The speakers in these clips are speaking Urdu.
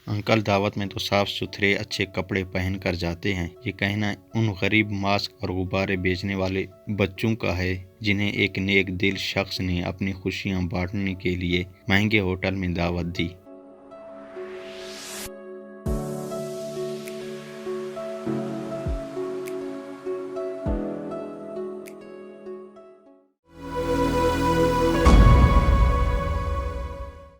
انکل دعوت میں تو صاف ستھرے اچھے کپڑے پہن کر جاتے ہیں، یہ کہنا ان غریب ماسک اور غبارے بیچنے والے بچوں کا ہے جنہیں ایک نیک دل شخص نے اپنی خوشیاں بانٹنے کے لیے مہنگے ہوٹل میں دعوت دی۔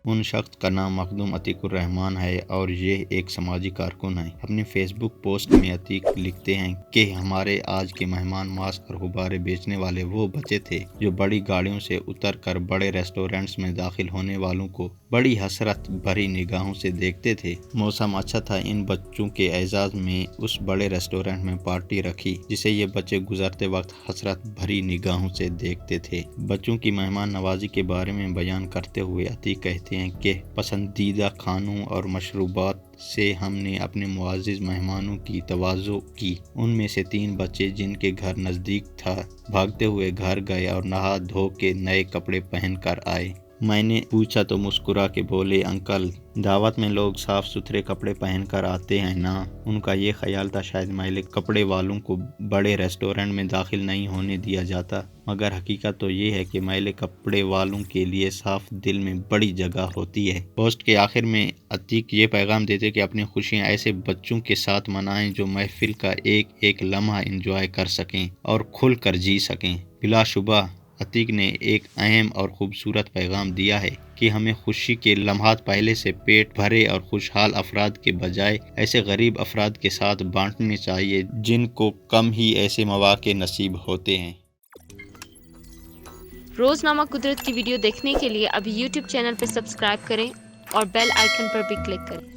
ان شخص کا نام مخدوم عتیق الرحمان ہے اور یہ ایک سماجی کارکن ہے۔ اپنے فیس بک پوسٹ میں عتیق لکھتے ہیں کہ ہمارے آج کے مہمان ماسک اور غبارے بیچنے والے وہ بچے تھے جو بڑی گاڑیوں سے اتر کر بڑے ریسٹورنٹس میں داخل ہونے والوں کو بڑی حسرت بھری نگاہوں سے دیکھتے تھے۔ موسم اچھا تھا، ان بچوں کے اعزاز میں اس بڑے ریسٹورنٹ میں پارٹی رکھی جسے یہ بچے گزرتے وقت حسرت بھری نگاہوں سے دیکھتے تھے۔ بچوں کی مہمان نوازی کے بارے میں بیان کرتے ہوئے عتیق کہتے ہیں کہ پسندیدہ کھانوں اور مشروبات سے ہم نے اپنے معزز مہمانوں کی تواضع کی۔ ان میں سے 3 بچے جن کے گھر نزدیک تھا بھاگتے ہوئے گھر گئے اور نہا دھو کے نئے کپڑے پہن کر آئے۔ میں نے پوچھا تو مسکرا کے بولے، انکل دعوت میں لوگ صاف ستھرے کپڑے پہن کر آتے ہیں نا۔ ان کا یہ خیال تھا شاید میلے کپڑے والوں کو بڑے ریسٹورنٹ میں داخل نہیں ہونے دیا جاتا، مگر حقیقت تو یہ ہے کہ میلے کپڑے والوں کے لیے صاف دل میں بڑی جگہ ہوتی ہے۔ پوسٹ کے آخر میں عتیق یہ پیغام دیتے کہ اپنی خوشیاں ایسے بچوں کے ساتھ منائیں جو محفل کا ایک ایک لمحہ انجوائے کر سکیں اور کھل کر جی سکیں۔ بلا شبہ عتیق نے ایک اہم اور خوبصورت پیغام دیا ہے کہ ہمیں خوشی کے لمحات پہلے سے پیٹ بھرے اور خوشحال افراد کے بجائے ایسے غریب افراد کے ساتھ بانٹنے چاہیے جن کو کم ہی ایسے مواقع نصیب ہوتے ہیں۔ روزنامہ قدرت کی ویڈیو دیکھنے کے لیے ابھی یوٹیوب چینل پر سبسکرائب کریں اور بیل آئیکن پر بھی کلک کریں۔